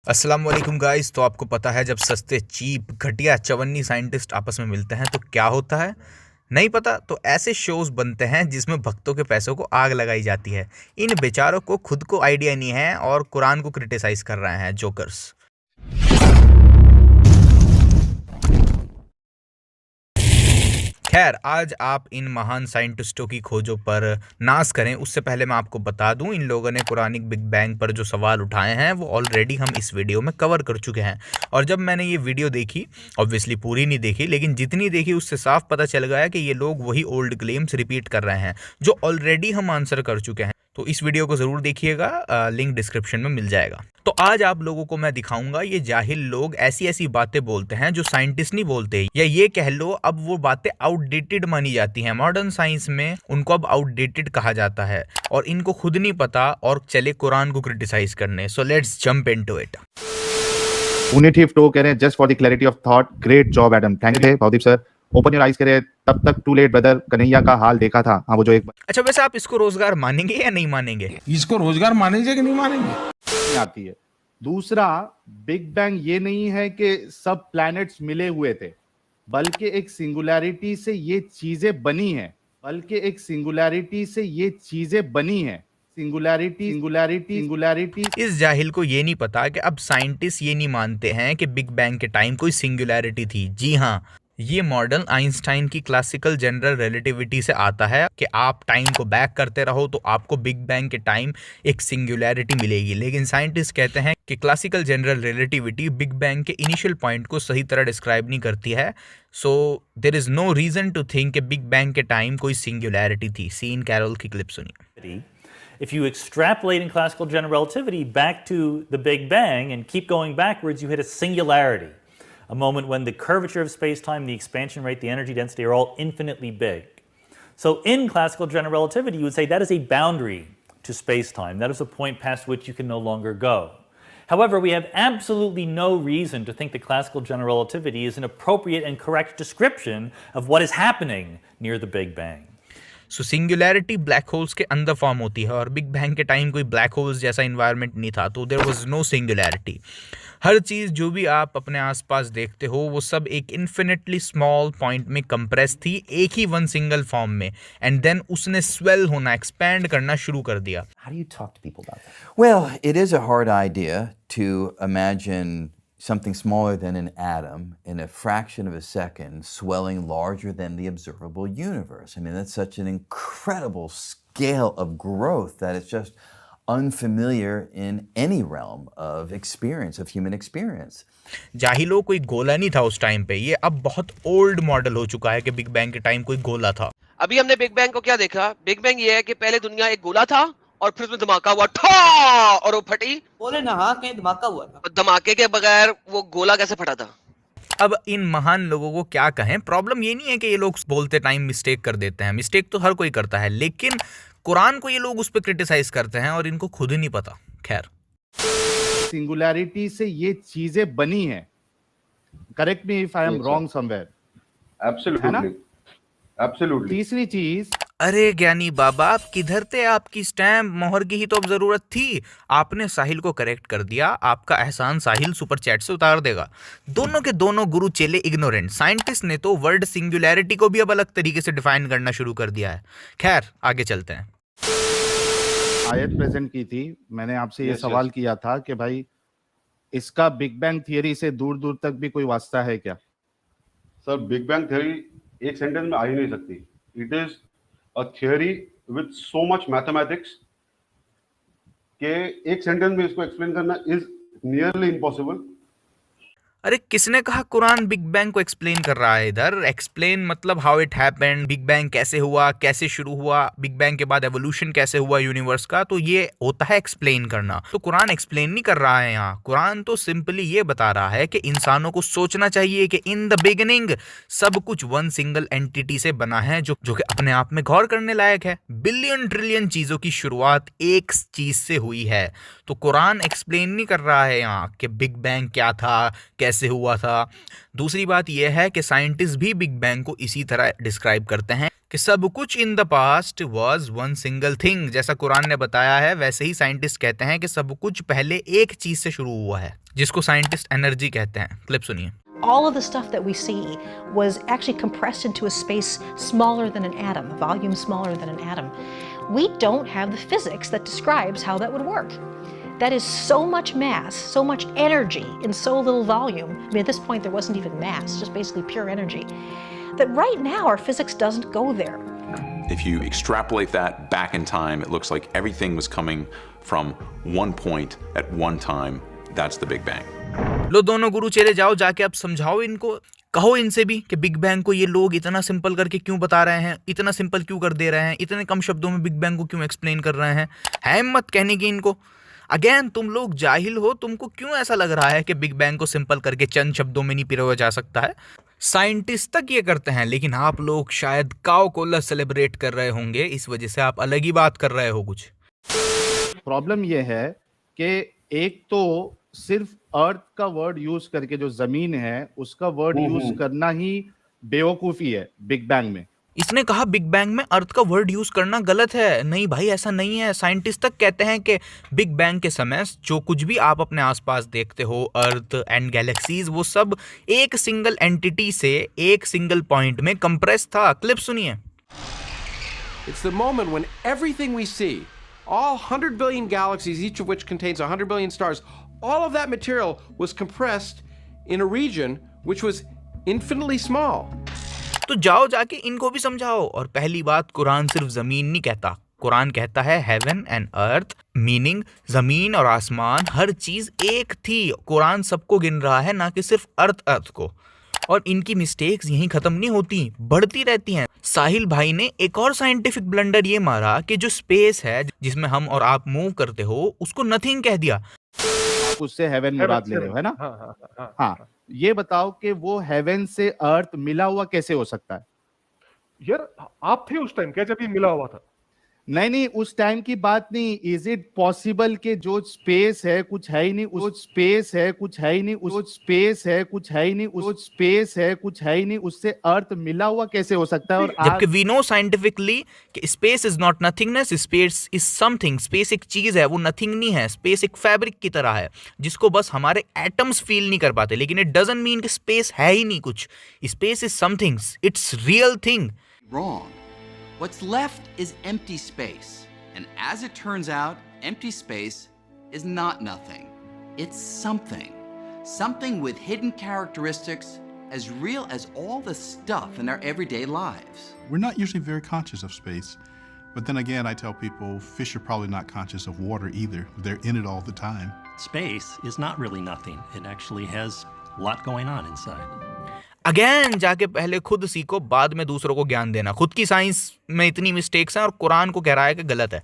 अस्सलाम वालेकुम गाइस। तो आपको पता है जब सस्ते चीप घटिया चवन्नी साइंटिस्ट आपस में मिलते हैं तो क्या होता है? नहीं पता? तो ऐसे शोज बनते हैं जिसमें भक्तों के पैसों को आग लगाई जाती है। इन बेचारों को खुद को आइडिया नहीं है और कुरान को क्रिटिसाइज कर रहे हैं जोकर्स। खैर, आज आप इन महान साइंटिस्टों की खोजों पर नाज करें उससे पहले मैं आपको बता दूं, इन लोगों ने कुरानिक बिग बैंग पर जो सवाल उठाए हैं वो ऑलरेडी हम इस वीडियो में कवर कर चुके हैं। और जब मैंने ये वीडियो देखी, ऑब्वियसली पूरी नहीं देखी लेकिन जितनी देखी उससे साफ पता चल गया कि ये लोग वही ओल्ड क्लेम्स रिपीट कर रहे हैं जो ऑलरेडी हम आंसर कर चुके हैं। तो इस वीडियो को ज़रूर देखिएगा, लिंक डिस्क्रिप्शन में मिल जाएगा। तो आज आप लोगों को मैं दिखाऊंगा ये जाहिल लोग ऐसी ऐसी बातें बोलते हैं जो साइंटिस्ट नहीं बोलते, या ये कह लो अब वो बातें आउटडेटेड मानी जाती हैं। मॉडर्न साइंस में उनको अब आउटडेटेड कहा जाता है और इनको खुद नहीं पता और चले कुरान को क्रिटिसाइज करने। So let's jump into it. Punitive toe कह रहे हैं just for the clarity of thought. Great job, Adam. Thank you, Bhavdeep sir. Open your eyes कह रहे हैं तब तक too late brother. कन्हैया का हाल देखा था। हाँ वो जो एक अच्छा, वैसे आप इसको रोजगार मानेंगे या नहीं मानेंगे? इसको रोजगार मानेंगे कि नहीं मानेंगे? आती है। दूसरा, बिग बैंग ये नहीं है कि सब प्लैनेट्स मिले हुए थे, बल्कि एक सिंगुलैरिटी से ये चीजें बनी है। सिंगुलैरिटी। इस जाहिल को ये नहीं पता कि अब साइंटिस्ट ये नहीं मानते हैं कि बिग बैंग के टाइम कोई सिंगुलैरिटी थी। जी हाँ, ये मॉडल आइंस्टाइन की क्लासिकल जनरल रिलेटिविटी से आता है कि आप टाइम को बैक करते रहो तो आपको बिग बैंग के टाइम एक सिंगुलैरिटी मिलेगी। लेकिन साइंटिस्ट कहते हैं कि classical general relativity big bang के इनिशियल पॉइंट को सही तरह डिस्क्राइब नहीं करती है। So there is no reason to think कि बिग बैंग के टाइम कोई सिंगुलैरिटी थी। सीन कैरोल की क्लिप सुनिए। If you extrapolate in classical general relativity back to the Big Bang and keep going backwards, you hit a singularity, a moment when the curvature of space-time, the expansion rate, the energy density are all infinitely big. So in classical general relativity, you would say that is a boundary to space-time. That is a point past which you can no longer go. However, we have absolutely no reason to think that classical general relativity is an appropriate and correct description of what is happening near the Big Bang. So singularity black holes के अंदर form होती है और big bang के time कोई black holes जैसा environment नहीं था, तो देयर वाज नो सिंगुलैरिटी। हर चीज़ जो भी आप अपने आसपास देखते हो वो सब एक इन्फिनिटली स्मॉल पॉइंट में कंप्रेस थी, एक ही वन सिंगल फॉर्म में, एंड देन उसने स्वेल होना, एक्सपैंड करना शुरू कर दिया। How do you talk to people about that? Well, it is a hard idea to imagine something smaller than an atom in a fraction of a second swelling larger than the observable universe. I mean, that's such an incredible scale of growth that it's just unfamiliar in any realm of experience, of human experience. जाहिलो कोई गोला नहीं था उस time पे, ये अब बहुत old model हो चुका है कि बिग बैंग के टाइम कोई गोला था। अभी हमने बिग बैंग को क्या देखा? बिग बैंग ये है कि पहले दुनिया एक गोला था और फिर उसमें धमाका हुआ, ठा, और वो फटी। बोले ना, हाँ कहीं धमाका हुआ था। और धमाके के बगैर वो गोला कैसे फटा था? अब इन महान लोगों को क्या कहें? प्रॉब्लम ये नहीं है कि ये लोग बोलते टाइम मिस्टेक कर देते हैं, मिस्टेक तो हर कोई करता है, लेकिन कुरान को ये लोग उस पर क्रिटिसाइज करते हैं और इनको खुद ही नहीं पता। खैर, सिंगुलैरिटी से ये चीजें बनी है। Correct me if I am wrong somewhere. Absolutely, absolutely. तीसरी चीज, अरे ज्ञानी बाबा, आप किधर थे? आपकी स्टैम्प मोहर की ही तो अब जरूरत थी। आपने साहिल को करेक्ट कर दिया, आपका एहसान साहिल सुपर चैट से उतार देगा। दोनों के दोनों गुरु चेले इग्नोरेंट। साइंटिस्ट ने तो वर्ड सिंगुलैरिटी को भी अब अलग तरीके से डिफाइन करना शुरू कर दिया है। खैर, आगे चलते हैं। आयत प्रेजेंट की थी, मैंने आपसे ये सवाल किया था कि भाई इसका बिग बैंग थियरी से दूर दूर तक भी कोई वास्ता है क्या? सर, बिग बैंग थ्योरी एक सेंटेंस में आ ही नहीं सकती। It is a theory with so much mathematics कि एक सेंटेंस में इसको एक्सप्लेन करना इज नियरली इम्पॉसिबल। अरे किसने कहा कुरान बिग बैंग को एक्सप्लेन कर रहा है? इधर एक्सप्लेन मतलब how it happened, big bang कैसे हुआ, कैसे शुरू हुआ, बिग बैंग के बाद एवोल्यूशन कैसे हुआ यूनिवर्स का, तो ये होता है एक्सप्लेन करना। तो कुरान एक्सप्लेन नहीं कर रहा है यहाँ। कुरान तो सिंपली ये बता रहा है कि इंसानों को सोचना चाहिए कि इन द बिगिनिंग सब कुछ वन सिंगल एंटिटी से बना है जो कि अपने आप में गौर करने लायक है। बिलियन ट्रिलियन चीजों की शुरुआत एक चीज से हुई है। तो कुरान एक्सप्लेन नहीं कर रहा है यहाँ कि बिग बैंग क्या था, कैसे हुआ था। दूसरी बात यह है कि साइंटिस्ट भी बिग बैंग को इसी तरह डिस्क्राइब करते हैं कि सब कुछ in the past was one single thing. जैसा कुरान ने बताया है वैसे ही साइंटिस्ट कहते हैं कि सब कुछ पहले एक चीज से शुरू हुआ है। जिसको साइंटिस्ट एनर्जी कहते हैं। क्लिप सुनिए। All of the stuff that we see was actually compressed into a space smaller than an atom, a volume smaller than an atom. We don't have the physics that describes how that would work. That is so much mass, so much energy in so little volume. I mean, at this point, there wasn't even mass, just basically pure energy. That right now, our physics doesn't go there. If you extrapolate that back in time, it looks like everything was coming from one point at one time. That's the Big Bang. लो दोनों गुरु चले जाओ, जाके अब समझाओ इनको, कहो इनसे भी कि बिग बैंग को ये लोग इतना सिंपल करके क्यों बता रहे हैं, इतना सिंपल क्यों कर दे रहे हैं, इतने कम शब्दों में बिग बैंग को क्यों एक्सप्लेन कर रहे हैं। है हिम्मत कहने की इनको। अगेन तुम लोग जाहिल हो, तुमको क्यों ऐसा लग रहा है कि बिग बैंग को सिंपल करके चंद शब्दों में नहीं पिरोया जा सकता है। साइंटिस्ट तक ये करते हैं, लेकिन आप लोग शायद काओ कोला सेलिब्रेट कर रहे होंगे, इस वजह से आप अलग ही बात कर रहे हो कुछ। प्रॉब्लम ये है कि एक तो सिर्फ अर्थ का वर्ड यूज करके जो जमीन है उसका वर्ड यूज करना ही बेवकूफी है बिग बैंग में। इसने कहा बिग बैंग में अर्थ का वर्ड यूज करना गलत है। नहीं भाई, ऐसा नहीं है। साइंटिस्ट तक कहते हैं कि बिग बैंग के समय जो कुछ भी आप अपने आसपास देखते हो, अर्थ एंड गैलेक्सीज, वो सब एक सिंगल एंटिटी से एक सिंगल पॉइंट में कंप्रेस था। क्लिप सुनिए। It's the moment when everything we see, all 100 billion galaxies, each of which contains 100 billion stars, all of that material was compressed in a region which was infinitely small. तो जाओ जाके इनको भी समझाओ। और पहली बात, कुरान सिर्फ जमीन नहीं कहता, कुरान कहता है हेवन एंड अर्थ, मीनिंग जमीन और आसमान हर चीज एक थी। कुरान सबको गिन रहा है, ना कि सिर्फ अर्थ को। और इनकी मिस्टेक्स यहीं खत्म नहीं होती, बढ़ती रहती हैं। साहिल भाई ने एक और साइंटिफिक ब्लंडर ये मारा कि जो स्पेस है जिसमें हम और आप मूव करते हो, उसको नथिंग कह दिया। उससे हेवन मुराद ले रहे हो, है ना? हाँ, ये बताओ कि वो हेवन से अर्थ मिला हुआ कैसे हो सकता है? यार आप थे उस टाइम क्या जब ये मिला हुआ था? नहीं, उस टाइम की बात नहीं। इज इट पॉसिबल कि जो स्पेस है कुछ है ही नहीं, उस स्पेस है कुछ है ही नहीं, उस स्पेस है कुछ है ही नहीं, उस स्पेस है कुछ है ही नहीं, उससे अर्थ मिला हुआ कैसे हो सकता है? और जबकि वी नो साइंटिफिकली कि space is not nothingness, space is something. Space एक चीज है, वो नथिंग नहीं है। स्पेस एक फैब्रिक की तरह है जिसको बस हमारे एटम्स फील नहीं कर पाते, लेकिन इट डजंट मीन कि स्पेस है ही नहीं कुछ। Space is something, it's real thing. Wrong. What's left is empty space. And as it turns out, empty space is not nothing. It's something. Something with hidden characteristics as real as all the stuff in our everyday lives. We're not usually very conscious of space. But then again, I tell people fish are probably not conscious of water either. They're in it all the time. Space is not really nothing. It actually has a lot going on inside. Again जाके पहले खुद सीखो, बाद में दूसरों को ज्ञान देना। खुद की साइंस में इतनी मिस्टेक्स हैं और कुरान को कह रहा है कि गलत है।